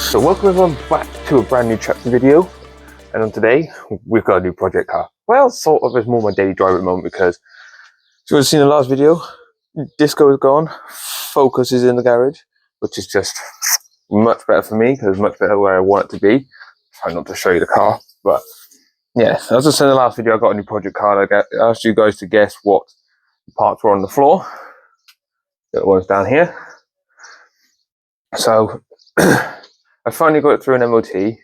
So welcome everyone back to a brand new chapter video, and on today we've got a new project car. Well, sort of, it's more my daily driver at the moment because if you've seen the last video, Disco is gone, Focus is in the garage, which is just much better for me because it's much better where I want it to be. Try not to show you the car, but yeah, as I said in the last video, I got a new project car. I asked you guys to guess what parts were on the floor. It was down here. So I finally got it through an MOT.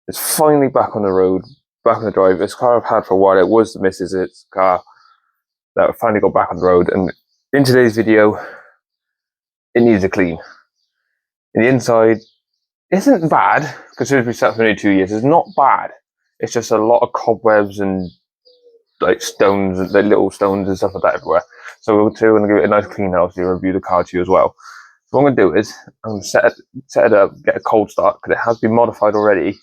It's finally back on the road, back on the drive. This car I've had for a while. It was the Mrs. car that I finally got back on the road. And in today's video, it needs a clean. And the inside isn't bad, considering we sat for nearly 2 years. It's not bad. It's just a lot of cobwebs and like stones, like little stones and stuff like that everywhere. So we're going to give it a nice clean out to review the car to you as well. So what I'm going to do is I'm going to set it up, get a cold start, because it has been modified already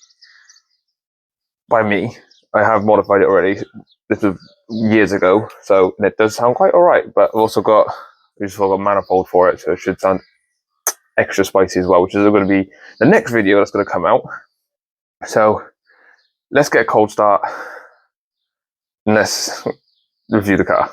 by me. I have modified it already. This was years ago, so and it does sound quite alright, but I've also got a manifold for it, so it should sound extra spicy as well, which is going to be the next video that's going to come out. So let's get a cold start and let's review the car.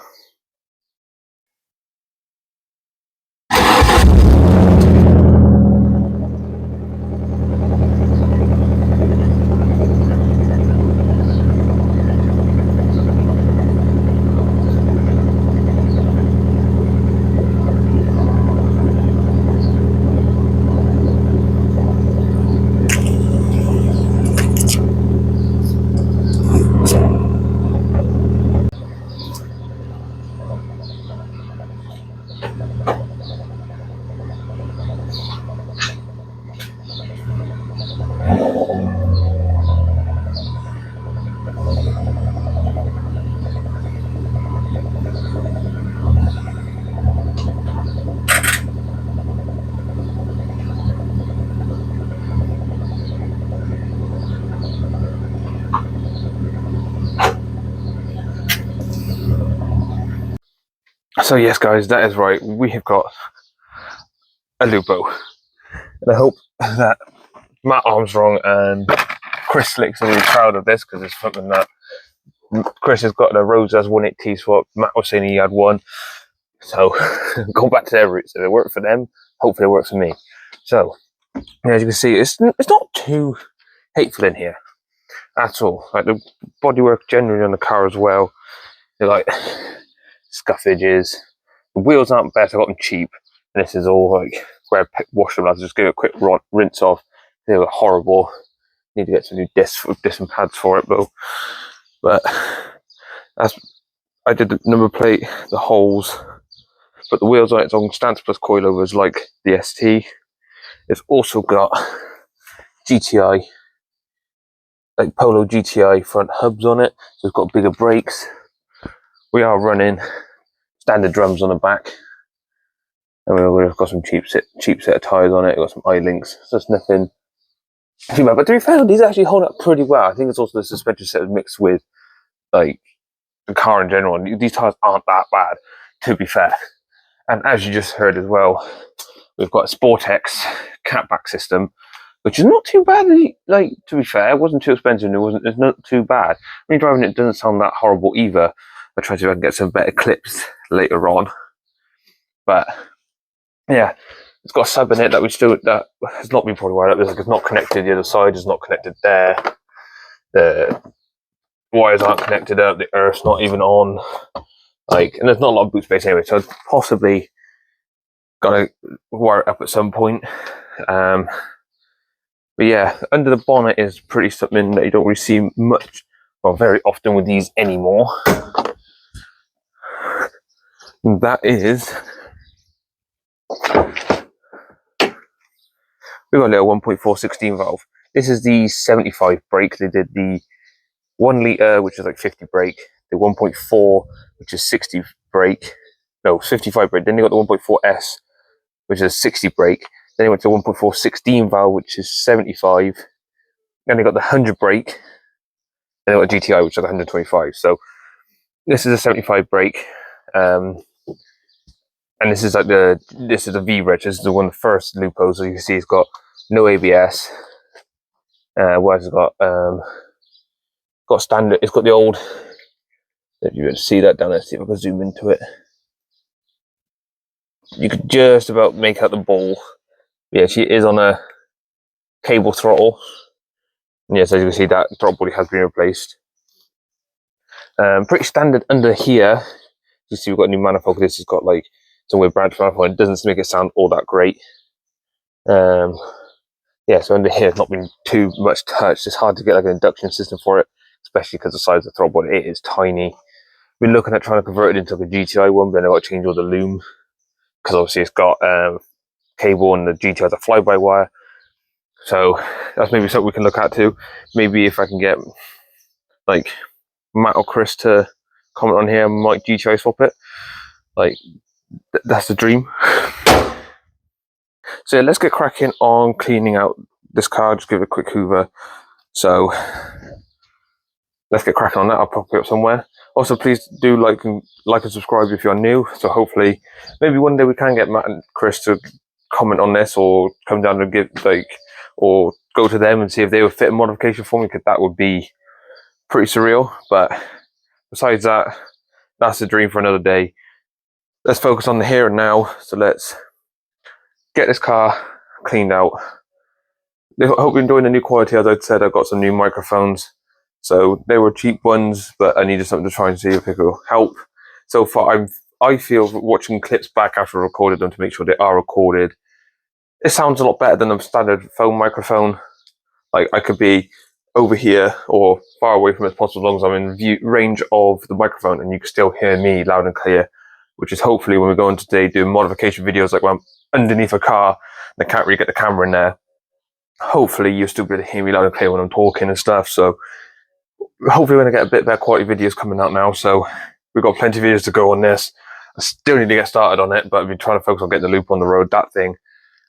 So yes guys, that is right, we have got a Lupo, and I hope that Matt Armstrong and Chris Slicks are really proud of this, because it's something that Chris has got the Rose as 180 swap. Matt was saying he had one, so going back to their roots. If it worked for them, hopefully it works for me. So as you can see, it's not too hateful in here at all. Like the bodywork generally on the car as well, they're like scuff edges. The wheels aren't best, I got them cheap, and this is all like where I washed them. I'll just give it a quick rinse off. They were horrible. Need to get some new discs and pads for it, though. But I did the number plate, the holes, but the wheels on its own stance plus coilovers like the ST. It's also got GTI, like Polo GTI front hubs on it, so it's got bigger brakes. We are running standard drums on the back, and we've got some cheap set of tyres on it. We've got some I-links, so it's nothing too bad. But to be fair, these actually hold up pretty well. I think it's also the suspension set mixed with like the car in general. These tyres aren't that bad, to be fair. And as you just heard as well, we've got a Sportex catback system, which is not too bad. Like, to be fair, it wasn't too expensive. It's not too bad. When you're driving it, doesn't sound that horrible either. I'll try to see if I can get some better clips later on. But yeah, it's got a sub in it that has not been probably wired up. It's not connected. The other side is not connected there. The wires aren't connected up. The earth's not even on. Like, and there's not a lot of boot space anyway, so I've possibly gotta wire it up at some point. But yeah, under the bonnet is pretty something that you don't really see much, well, very often with these anymore. And that is, we've got a little 1.4 16 valve. This is the 75 brake. They did the 1 litre, which is like 50 brake, the 1.4, which is 60 brake, no, 55 brake. Then they got the 1.4S, which is 60 brake. Then they went to 1.4 16 valve, which is 75. Then they got the 100 brake. Then they got GTI, which is like 125. So this is a 75 brake. And this is like this is a V-Reg. This is the one of the first Lupos. So you can see it's got no ABS. What has it got? Got standard. It's got the old. If you can see that down there, see if I can zoom into it. You could just about make out the ball. Yeah, she is on a cable throttle. And yes, as you can see, that throttle body has been replaced. Pretty standard under here. You see, we've got a new manifold. This has got like some weird branch manifold. It doesn't make it sound all that great. Yeah, so under here, it's not been too much touched. It's hard to get like an induction system for it, especially because the size of the throttle body, it is tiny. Been looking at trying to convert it into like a GTI one, but then I've got to change all the loom because obviously it's got cable and the GTI is a fly-by-wire. So that's maybe something we can look at too. Maybe if I can get like Matt or Chris to comment on here, I might GTI swap it. Like that's the dream. So yeah, let's get cracking on cleaning out this car. Just give it a quick hoover. So let's get cracking on that. I'll pop it up somewhere. Also, please do like and subscribe if you're new. So hopefully, maybe one day we can get Matt and Chris to comment on this, or come down and give or go to them and see if they would fit a modification for me, because that would be pretty surreal. But besides that, that's a dream for another day. Let's focus on the here and now. So let's get this car cleaned out. I hope you're enjoying the new quality. As I said, I got some new microphones. So they were cheap ones, but I needed something to try and see if it could help. So far, I feel watching clips back after I recorded them to make sure they are recorded, it sounds a lot better than a standard phone microphone. Like I could be over here or far away from it as possible, as long as I'm in range of the microphone, and you can still hear me loud and clear. Which is hopefully when we go on today doing modification videos, like when I'm underneath a car and I can't really get the camera in there. Hopefully you'll still be able to hear me loud and clear when I'm talking and stuff. So hopefully we're going to get a bit better quality videos coming out now. So we've got plenty of videos to go on this. I still need to get started on it, but I've been trying to focus on getting the loop on the road. That thing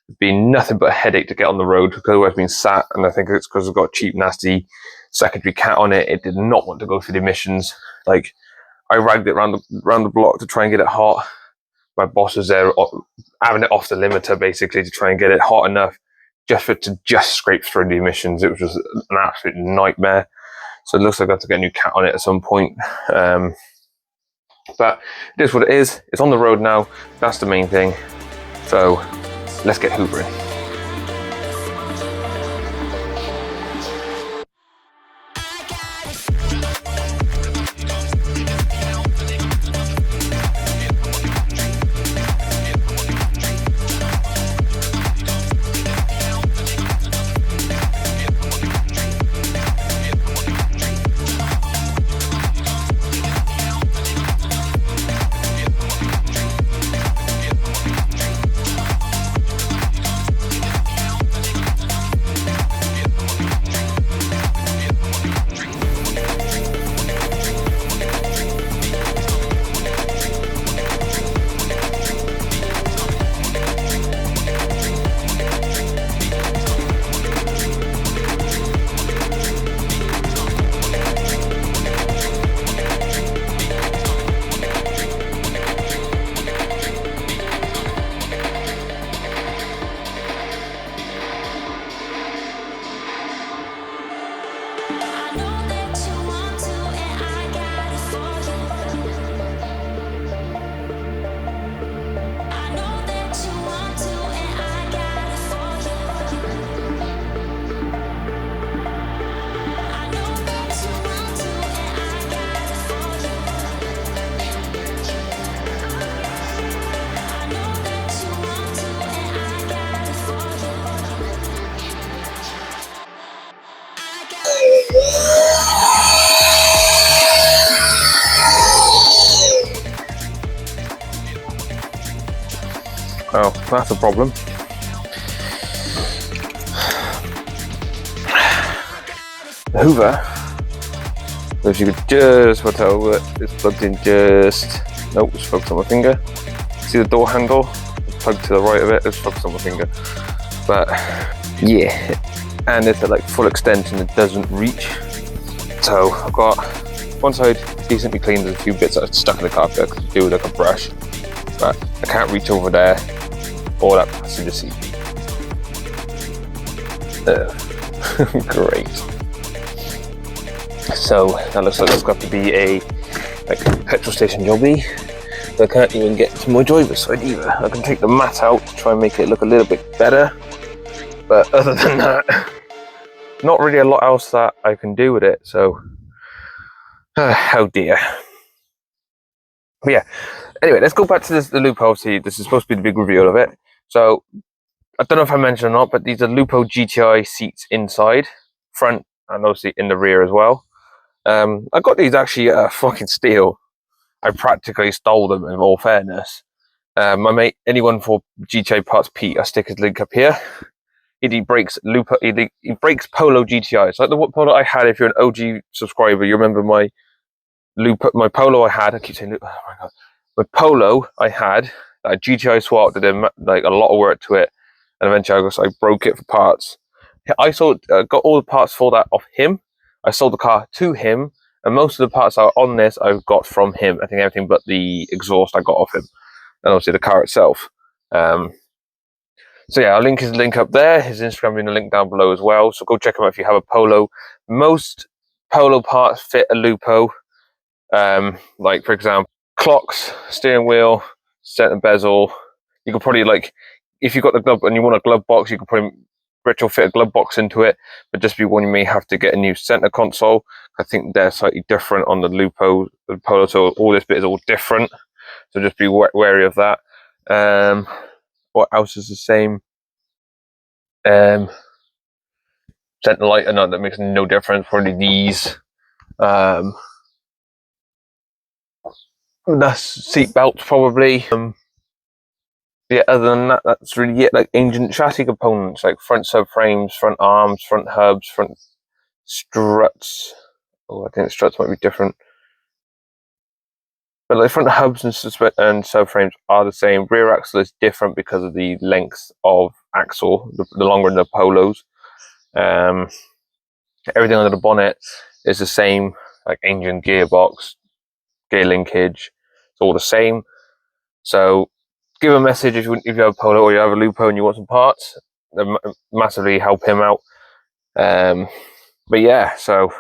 has been nothing but a headache to get on the road, because it's been sat, and I think it's because it's got a cheap, nasty secondary cat on it. It did not want to go through the emissions. Like, I ragged it around the block to try and get it hot. My boss was there having it off the limiter, basically, to try and get it hot enough just for it to just scrape through the emissions. It was just an absolute nightmare. So it looks like I have to get a new cat on it at some point. But it is what it is. It's on the road now. That's the main thing. So let's get hoovering. Oh, that's a problem. The hoover, as you could just put over, it's plugged in just, nope, it's focused on my finger. See the door handle? It's plugged to the right of it, it's focused on my finger. But yeah, and it's a like full extension, it doesn't reach. So I've got one side decently clean, there's a few bits that are stuck in the carpet I could do with like a brush, but I can't reach over there or that passenger seat. Great. So that looks like it's got to be a petrol station jobby. I can't even get to my driver's side either. I can take the mat out to try and make it look a little bit better, but other than that, not really a lot else that I can do with it. So, oh dear. But yeah. Anyway, let's go back to the Lupo. Obviously, this is supposed to be the big reveal of it. So, I don't know if I mentioned or not, but these are Lupo GTI seats inside, front, and obviously in the rear as well. I got these actually at a fucking steal. I practically stole them, in all fairness. My mate, anyone for GTI parts, Pete, I stick his link up here. He breaks Lupo. He breaks Polo GTI. It's like the Polo I had. If you're an OG subscriber, you remember my Polo I had. I keep saying, oh my god, my Polo I had. I GTI swapped, did like a lot of work to it, and eventually I broke it for parts. I got all the parts for that off him. I sold the car to him, and most of the parts that are on this I've got from him. I think everything but the exhaust I got off him, and obviously the car itself. So yeah, I'll link his link up there. His Instagram will be in the link down below as well. So go check him out if you have a Polo. Most Polo parts fit a Lupo. Like for example, clocks, steering wheel, center bezel. You could probably if you got the glove and you want a glove box, you could probably retrofit a glove box into it. But just be warned, you may have to get a new center console. I think they're slightly different on the Lupo, the Polo. So all this bit is all different. So just be wary of that. What else is the same? Center light, no, that makes no difference. Probably these. That's seat belts probably. Yeah, other than that, that's really it. Like engine chassis components, like front subframes, front arms, front hubs, front struts. Oh, I think the struts might be different. But like front hubs and subframes are the same. Rear axle is different because of the length of axle, the longer than the Polos. Everything under the bonnet is the same, like engine, gearbox, gear linkage. It's all the same. So give a message if you have a Polo or you have a Lupo and you want some parts. They'll massively help him out. But yeah, so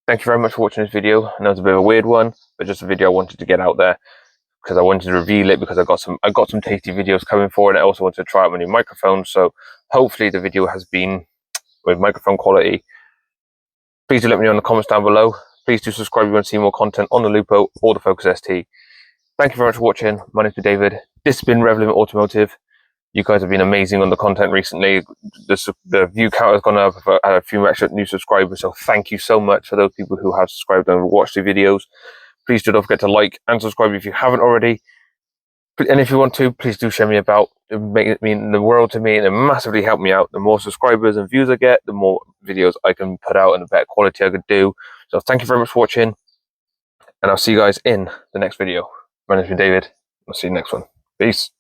thank you very much for watching this video. I know it's a bit of a weird one, but just a video I wanted to get out there because I wanted to reveal it because I got some tasty videos coming forward, and I also wanted to try out my new microphone. So hopefully the video has been with microphone quality. Please do let me know in the comments down below. Please do subscribe if you want to see more content on the Lupo or the Focus ST. Thank you very much for watching. My name's David. This has been Revlimit Automotive. You guys have been amazing on the content recently. The view count has gone up. I've had a few extra new subscribers, so thank you so much for those people who have subscribed and watched the videos. Please do not forget to like and subscribe if you haven't already. And if you want to, please do share me about. It mean the world to me, and it massively help me out. The more subscribers and views I get, the more videos I can put out and the better quality I could do. So thank you very much for watching, and I'll see you guys in the next video. My name's been David. I'll see you next one. Peace.